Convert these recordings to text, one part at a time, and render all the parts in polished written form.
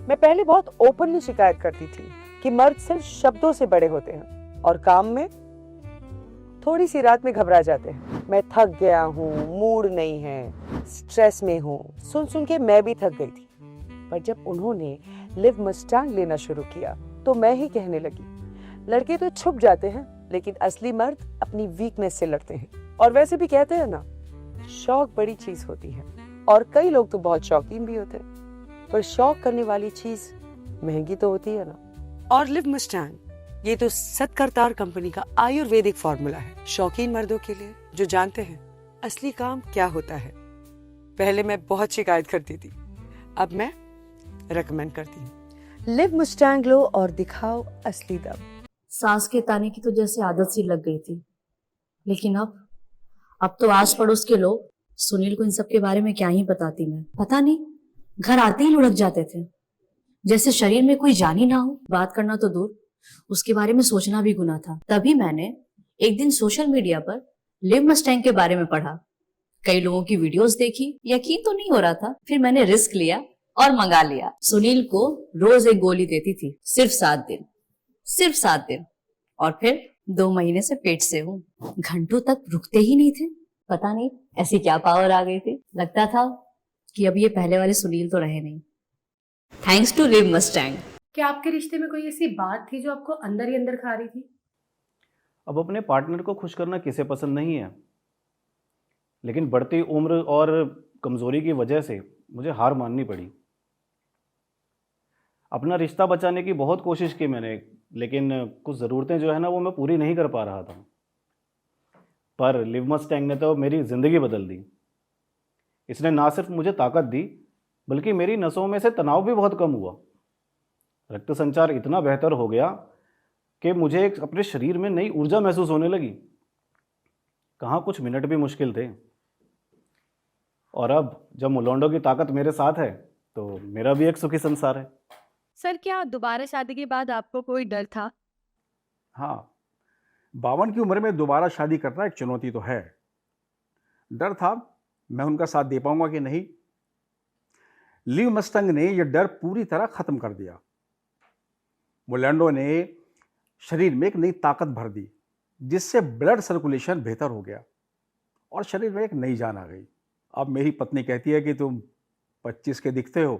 मैं पहले बहुत ओपनली शिकायत करती थी कि मर्द सिर्फ शब्दों से बड़े होते हैं और काम में थोड़ी सी रात में घबरा जाते हैं। मैं थक गया हूँ, मूड नहीं है, स्ट्रेस में हूँ, सुन सुन के मैं भी थक गई थी। पर जब उन्होंने लिव मस्टैंग लेना शुरू किया तो मैं ही कहने लगी, लड़के तो छुप जाते हैं लेकिन असली मर्द अपनी वीकनेस से लड़ते हैं। और वैसे भी कहते हैं ना, शौक बड़ी चीज होती है और कई लोग तो बहुत शौकीन भी होते हैं, पर शौक करने वाली चीज महंगी तो होती है ना। और लिव मस्टैंग ये तो सत्करतार कंपनी का आयुर्वेदिक फॉर्मूला है शौकीन मर्दों के लिए जो जानते हैं असली काम क्या होता है। पहले मैं बहुत शिकायत करती थी, अब मैं रेकमेंड करती हूँ। लिव मस्टैंग लो और दिखाओ असली दम। सास के ताने की तो जैसे आदत सी लग गई थी, लेकिन अब तो आस पड़ोस के लोग सुनील को इन सब के बारे में क्या ही बताती। मैं पता नहीं, घर आते ही लुढ़क जाते थे, जैसे शरीर में कोई जान ही ना हो। बात करना तो दूर, उसके बारे में सोचना भी गुनाह था। तभी मैंने एक दिन सोशल मीडिया पर लिव मस्टैंग के बारे में पढ़ा, कई लोगों की वीडियोस देखी, यकीन तो नहीं हो रहा था। फिर मैंने रिस्क लिया और मंगा लिया। सुनील को रोज एक गोली देती थी, सिर्फ 7 दिन, सिर्फ 7 दिन, और फिर 2 महीने से पेट से हूँ। घंटों तक रुकते ही नहीं थे। पता नहीं ऐसी क्या पावर आ गई थी, लगता था कि अब ये पहले वाले सुनील तो रहे नहीं। Thanks to live Mustang. क्या आपके रिश्ते में कोई ऐसी बात थी जो आपको अंदर ही अंदर खा रही थी? अब अपने पार्टनर को खुश करना किसे पसंद नहीं है, लेकिन बढ़ती उम्र और कमज़ोरी की वजह से मुझे हार माननी पड़ी। अपना रिश्ता बचाने की बहुत कोशिश की मैंने, लेकिन कुछ ज़रूरतें जो है ना वो मैं पूरी नहीं कर पा रहा था। पर लिव मस्टैंग ने तो मेरी ज़िंदगी बदल दी। इसने ना सिर्फ मुझे ताकत दी, बल्कि मेरी नसों में से तनाव भी बहुत कम हुआ। रक्त संचार इतना बेहतर हो गया कि मुझे अपने शरीर में नई ऊर्जा महसूस होने लगी। कहाँ कुछ मिनट भी मुश्किल थे। और अब जब मुलोंडो की ताकत मेरे साथ है तो मेरा भी एक सुखी संसार है। सर, क्या दोबारा शादी के बाद आपको कोई डर था? हाँ, 52 की उम्र में दोबारा शादी करना एक चुनौती तो है। डर था मैं उनका साथ दे पाऊंगा कि नहीं। लिव मस्टैंग ने यह डर पूरी तरह खत्म कर दिया। मुलोंडो ने शरीर में एक नई ताकत भर दी, जिससे ब्लड सर्कुलेशन बेहतर हो गया और शरीर में एक नई जान आ गई। अब मेरी पत्नी कहती है कि तुम 25 के दिखते हो,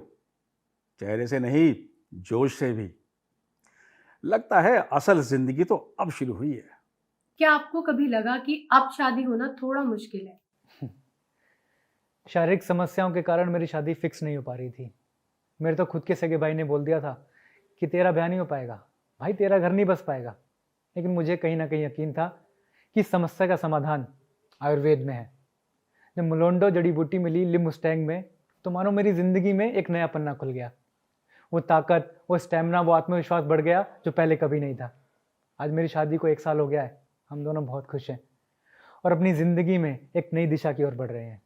चेहरे से नहीं जोश से भी। लगता है असल जिंदगी तो अब शुरू हुई है। क्या आपको कभी लगा कि अब शादी होना थोड़ा मुश्किल है? शारीरिक समस्याओं के कारण मेरी शादी फिक्स नहीं हो पा रही थी। मेरे तो खुद के सगे भाई ने बोल दिया था कि तेरा ब्याह नहीं हो पाएगा, भाई तेरा घर नहीं बस पाएगा। लेकिन मुझे कहीं ना कहीं यकीन था कि समस्या का समाधान आयुर्वेद में है। जब मुलोंडो जड़ी बूटी मिली लिव मस्टैंग में, तो मानो मेरी ज़िंदगी में एक नया पन्ना खुल गया। वो ताकत, वो स्टैमिना, वो आत्मविश्वास बढ़ गया जो पहले कभी नहीं था। आज मेरी शादी को 1 साल हो गया है, हम दोनों बहुत खुश हैं और अपनी ज़िंदगी में एक नई दिशा की ओर बढ़ रहे हैं।